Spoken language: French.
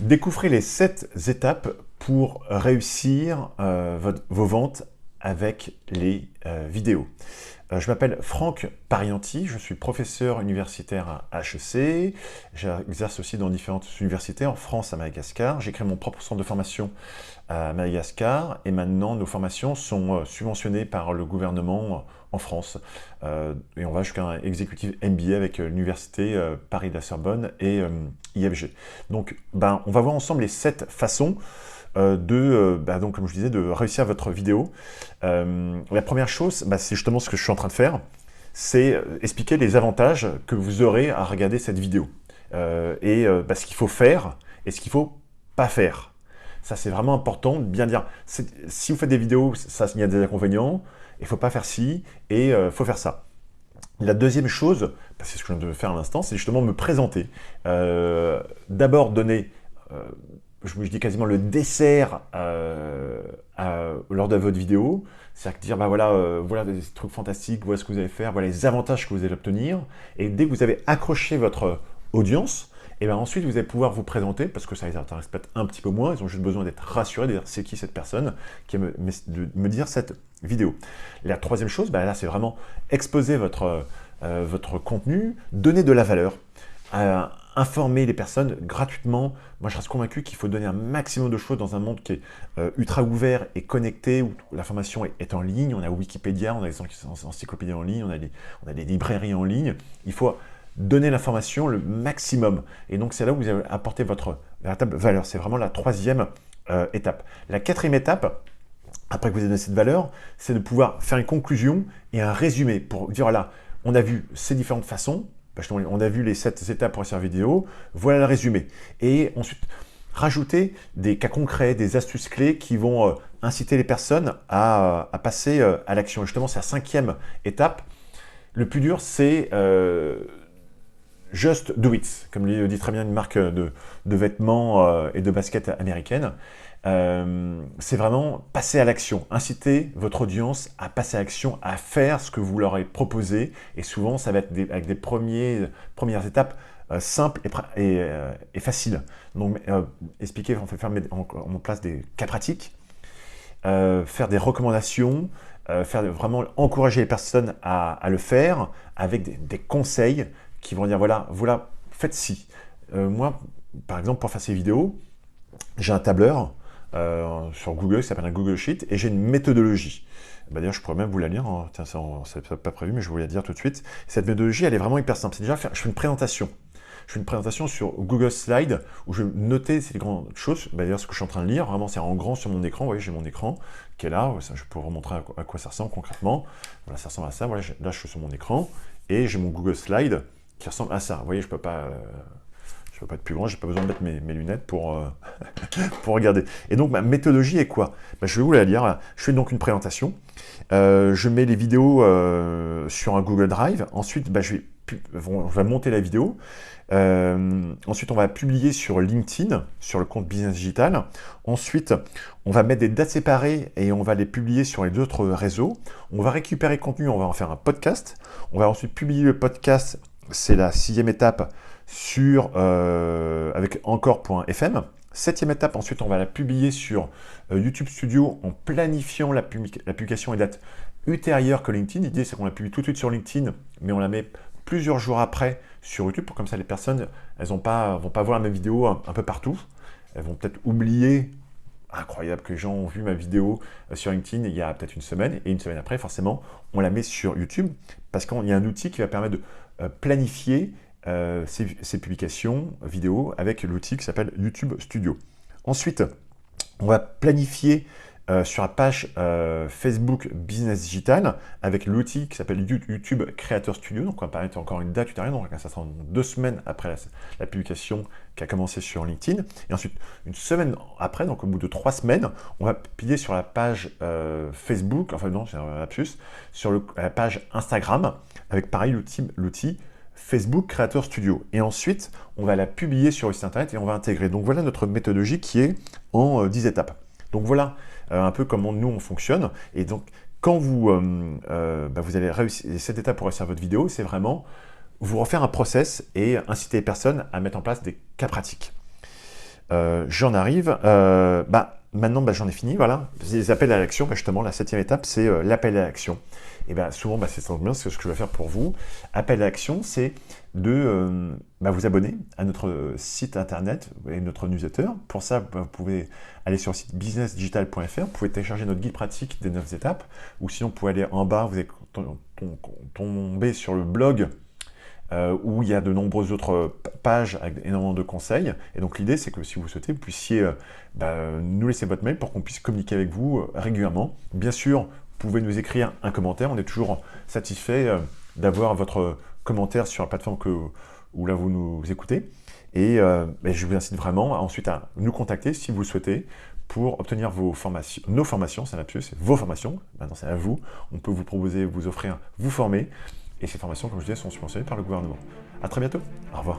Découvrez les 7 étapes pour réussir vos ventes avec les vidéos. Je m'appelle Franck Parianti, je suis professeur universitaire à HEC. J'exerce aussi dans différentes universités en France, à Madagascar. J'ai créé mon propre centre de formation à Madagascar et maintenant nos formations sont subventionnées par le gouvernement en France. Et on va jusqu'à un exécutif MBA avec l'université Paris de la Sorbonne et IFG. Donc on va voir ensemble les 7 façons donc, comme je disais, de réussir votre vidéo. La première chose, c'est justement ce que je suis en train de faire, c'est expliquer les avantages que vous aurez à regarder cette vidéo. Ce qu'il faut faire et ce qu'il ne faut pas faire. Ça, c'est vraiment important de bien dire. Si vous faites des vidéos, il y a des inconvénients, il ne faut pas faire ci et il faut faire ça. La deuxième chose, c'est ce que je viens de faire à l'instant, c'est justement me présenter. D'abord donner je dis quasiment le dessert lors de votre vidéo, c'est-à-dire dire voilà des trucs fantastiques, voilà ce que vous allez faire, voilà les avantages que vous allez obtenir, et dès que vous avez accroché votre audience, et ensuite vous allez pouvoir vous présenter, parce que ça les intéresse peut-être un petit peu moins, ils ont juste besoin d'être rassurés, de dire c'est qui cette personne qui va me dire cette vidéo. La troisième chose, là c'est vraiment exposer votre contenu, donner de la valeur, informer les personnes gratuitement. Moi, je reste convaincu qu'il faut donner un maximum de choses dans un monde qui est ultra ouvert et connecté, où l'information est en ligne. On a Wikipédia, on a les encyclopédies en ligne, on a des librairies en ligne. Il faut donner l'information le maximum. Et donc, c'est là où vous allez apporter votre véritable valeur. C'est vraiment la troisième étape. La quatrième étape, après que vous ayez donné cette valeur, c'est de pouvoir faire une conclusion et un résumé pour dire, voilà, on a vu ces différentes façons, on a vu les 7 étapes pour faire vidéo, voilà le résumé. Et ensuite, rajouter des cas concrets, des astuces clés qui vont inciter les personnes à passer à l'action. Justement, c'est la cinquième étape. Le plus dur, c'est just do it, comme le dit très bien une marque de vêtements et de baskets américaine. C'est vraiment passer à l'action, inciter votre audience à passer à l'action, à faire ce que vous leur avez proposé, et souvent ça va être avec des premières étapes simples et faciles. Donc expliquer, on fait mettre en place des cas pratiques, faire des recommandations, vraiment encourager les personnes à le faire avec des conseils qui vont dire voilà, faites ci. Moi, par exemple, pour faire ces vidéos, j'ai un tableur sur Google qui s'appelle un Google Sheet et j'ai une méthodologie. D'ailleurs, je pourrais même vous la lire. Hein. Tiens, ça, c'est pas prévu, mais je vais vous la dire tout de suite. Cette méthodologie, elle est vraiment hyper simple. C'est déjà je fais une présentation. Je fais une présentation sur Google Slide où je vais noter ces grandes choses. D'ailleurs, ce que je suis en train de lire, vraiment, c'est en grand sur mon écran. Vous voyez, j'ai mon écran qui est là. Je peux vous montrer à quoi ça ressemble concrètement. Voilà, ça ressemble à ça. Voilà, là, je suis sur mon écran et j'ai mon Google Slide qui ressemble à ça. Vous voyez, je peux pas être plus grand, j'ai pas besoin de mettre mes lunettes pour regarder. Et donc, ma méthodologie est quoi? Je vais vous la lire. Je fais donc une présentation. Je mets les vidéos sur un Google Drive. Ensuite, on va monter la vidéo. Ensuite, on va publier sur LinkedIn, sur le compte Business Digital. Ensuite, on va mettre des dates séparées et on va les publier sur les autres réseaux. On va récupérer le contenu, on va en faire un podcast. On va ensuite publier le podcast, c'est la 6e étape, avec encore.fm. 7e étape, ensuite, on va la publier sur YouTube Studio en planifiant la publication et date ultérieure que LinkedIn. L'idée, c'est qu'on la publie tout de suite sur LinkedIn, mais on la met plusieurs jours après sur YouTube, pour comme ça les personnes, elles vont pas voir la même vidéo un peu partout. Elles vont peut-être oublier, incroyable que les gens ont vu ma vidéo sur LinkedIn il y a peut-être une semaine, et une semaine après, forcément, on la met sur YouTube, parce qu'il y a un outil qui va permettre de planifier ces publications vidéo avec l'outil qui s'appelle YouTube Studio. Ensuite, on va planifier sur la page Facebook Business Digital avec l'outil qui s'appelle YouTube Creator Studio. Donc, on va mettre encore une date ultérieure. Donc, ça sera 2 semaines après la publication qui a commencé sur LinkedIn. Et ensuite, une semaine après, donc au bout de 3 semaines, on va publier sur la page Facebook, enfin non, c'est un lapsus, sur la page Instagram avec pareil l'outil Facebook Creator Studio. Et ensuite, on va la publier sur le site internet et on va intégrer. Donc, voilà notre méthodologie qui est en 10 étapes. Donc, voilà un peu comment nous on fonctionne. Et donc, quand vous allez réussir cette étape pour réussir votre vidéo, c'est vraiment vous refaire un process et inciter les personnes à mettre en place des cas pratiques. J'en arrive. Maintenant, j'en ai fini, voilà. Les appels à l'action, justement, la 7e étape, c'est l'appel à l'action. Et souvent, c'est ça bien, c'est ce que je vais faire pour vous. Appel à l'action, c'est de vous abonner à notre site internet et notre newsletter. Pour ça, vous pouvez aller sur le site businessdigital.fr, vous pouvez télécharger notre guide pratique des 9 étapes, ou sinon, vous pouvez aller en bas, vous allez tomber sur le blog où il y a de nombreuses autres pages avec énormément de conseils. Et donc l'idée, c'est que si vous souhaitez, vous puissiez nous laisser votre mail pour qu'on puisse communiquer avec vous régulièrement. Bien sûr, vous pouvez nous écrire un commentaire. On est toujours satisfait d'avoir votre commentaire sur la plateforme où là vous nous écoutez. Et je vous incite vraiment ensuite à nous contacter si vous le souhaitez pour obtenir nos formations, c'est un lapsus, c'est vos formations, maintenant c'est à vous. On peut vous proposer, vous offrir, vous former. Et ces formations, comme je disais, sont subventionnées par le gouvernement. À très bientôt. Au revoir.